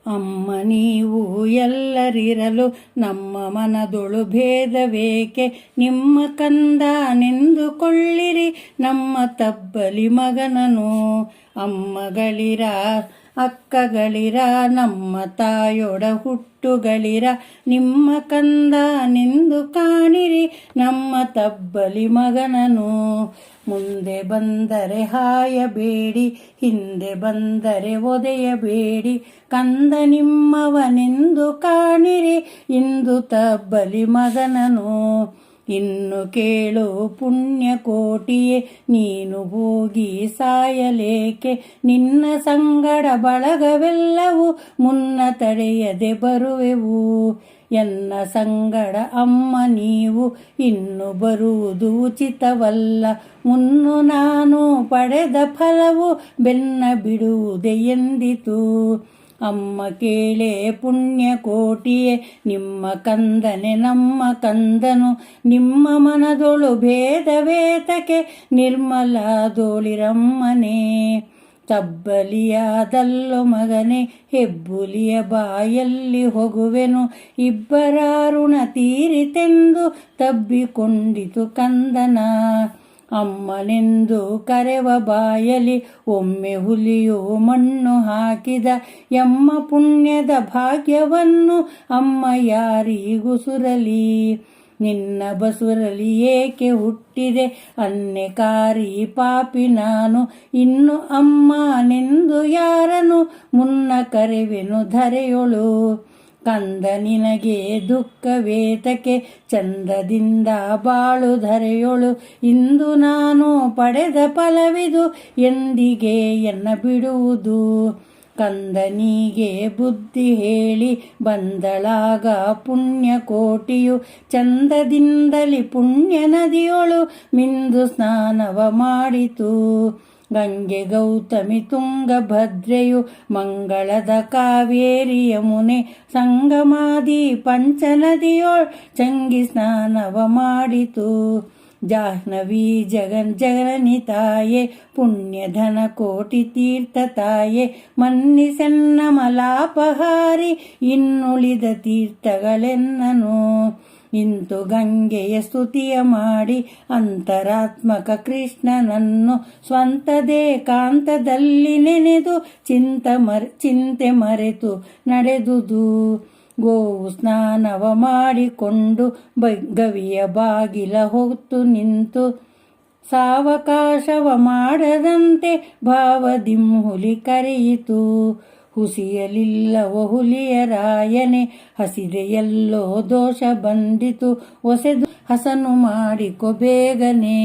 ಅಮ್ಮ ನೀವು ಎಲ್ಲರಿರಲು ನಮ್ಮ ಮನದೊಳು ಭೇದವೇಕೆ, ನಿಮ್ಮ ಕಂದನೆಂದುಕೊಳ್ಳಿರಿ ನಮ್ಮ ತಬ್ಬಲಿ ಮಗನನು. ಅಮ್ಮಗಳಿರ ಅಕ್ಕಗಳಿರ ನಮ್ಮ ತಾಯೊಡ ಹುಟ್ಟುಗಳಿರ, ನಿಮ್ಮ ಕಂದನೆಂದು ಕಾಣಿರಿ ನಮ್ಮ ತಬ್ಬಲಿ ಮಗನನು. ಮುಂದೆ ಬಂದರೆ ಹಾಯಬೇಡಿ, ಹಿಂದೆ ಬಂದರೆ ಒದೆಯಬೇಡಿ, ಕಂದ ನಿಮ್ಮವನೆಂದು ಕಾಣಿರಿ ಇಂದು ತಬ್ಬಲಿ ಮಗನನು. ಇನ್ನು ಕೇಳು ಪುಣ್ಯಕೋಟಿಯೇ ನೀನು ಹೋಗಿ ಸಾಯಲೇಕೆ, ನಿನ್ನ ಸಂಗಡ ಬಳಗವೆಲ್ಲವೂ ಮುನ್ನ ತಡೆಯದೆ ಬರುವೆವು. ಎನ್ನ ಸಂಗಡ ಅಮ್ಮ ನೀವು ಇನ್ನು ಬರುವುದು ಉಚಿತವಲ್ಲ, ಮುನ್ನು ನಾನು ಪಡೆದ ಫಲವು ಬೆನ್ನ ಬಿಡುವುದೇ ಎಂದಿತು. ಅಮ್ಮ ಕೇಳೆ ಪುಣ್ಯಕೋಟಿಯೇ ನಿಮ್ಮ ಕಂದನೆ ನಮ್ಮ ಕಂದನು, ನಿಮ್ಮ ಮನದೊಳು ಭೇದವೇತಕ್ಕೆ ನಿರ್ಮಲದೋಳಿರಮ್ಮನೇ. ತಬ್ಬಲಿಯಾದಲ್ಲೋ ಮಗನೇ ಹೆಬ್ಬುಲಿಯ ಬಾಯಲ್ಲಿ ಹೋಗುವೆನು, ಇಬ್ಬರ ಋಣ ತೀರಿತೆಂದು ತಬ್ಬಿಕೊಂಡಿತು ಕಂದನ. ಅಮ್ಮನೆಂದು ಕರೆವ ಬಾಯಲಿ ಒಮ್ಮೆ ಹುಲಿಯು ಮಣ್ಣು ಹಾಕಿದ, ಎಮ್ಮ ಪುಣ್ಯದ ಭಾಗ್ಯವನ್ನು ಅಮ್ಮ ಯಾರಿಗೂ ಸುರಲಿ. ನಿನ್ನ ಬಸುರಲಿ ಏಕೆ ಹುಟ್ಟಿದೆ ಅನ್ನೆಕಾರಿ ಪಾಪಿ ನಾನು, ಇನ್ನು ಅಮ್ಮನೆಂದು ಯಾರನು ಮುನ್ನ ಕರೆವೆನು ಧರೆಯೊಳು. ಕಂದ ನಿನಗೆ ದುಃಖವೇತಕ್ಕೆ ಚಂದದಿಂದ ಬಾಳು ಧರೆಯೊಳು, ಇಂದು ನಾನು ಪಡೆದ ಫಲವಿದು ಎಂದಿಗೆ ಎನ್ನ ಬಿಡುವುದು. ಕಂದನಿಗೆ ಬುದ್ಧಿ ಹೇಳಿ ಬಂದಳಾಗ ಪುಣ್ಯಕೋಟಿಯು, ಚಂದದಿಂದಲಿ ಪುಣ್ಯ ನದಿಯೊಳು ಮಿಂದು ಸ್ನಾನವ ಮಾಡಿತು. ಗಂಗೆ ಗೌತಮಿ ತುಂಗಭದ್ರೆಯು ಮಂಗಳದ ಕಾವೇರಿ ಯಮುನೆ, ಸಂಗಮಾದಿ ಪಂಚನದಿಯೊಳ್ ಚಂಗಿ ಸ್ನಾನವ ಮಾಡಿತು. ಜಾಹ್ನವಿ ಜಗನಿ ತಾಯೇ ಪುಣ್ಯಧನ ಕೋಟಿ ತೀರ್ಥ ತಾಯೇ, ಮನ್ನಿಸೆನ್ನ ಮಲಾಪಹಾರಿ ಇನ್ನುಳಿದ ತೀರ್ಥಗಳೆನ್ನನು. ಇಂತು ಗಂಗೆಯ ಸ್ತುತಿಯ ಮಾಡಿ ಅಂತರಾತ್ಮಕ ಕೃಷ್ಣನನ್ನು, ಸ್ವಂತದೇ ಕಾಂತದಲ್ಲಿ ನೆನೆದು ಚಿಂತೆ ಮರೆತು ನಡೆದುದು. ಗೋವು ಸ್ನಾನವ ಮಾಡಿಕೊಂಡು ಗವಿಯ ಬಾಗಿಲ ಹೊತ್ತು ನಿಂತು, ಸಾವಕಾಶವ ಮಾಡದಂತೆ ಭಾವದಿಂ ಹುಲಿ ಕರೆಯಿತು. ಹುಸಿಯಲಿಲ್ಲವೋ ಹುಲಿಯ ರಾಯನೆ, ಹಸಿದೆಯಲ್ಲೋ ದೋಷ ಬಂದಿತು, ಒಸೆದು ಹಸನು ಮಾಡಿಕೊ ಬೇಗನೆ.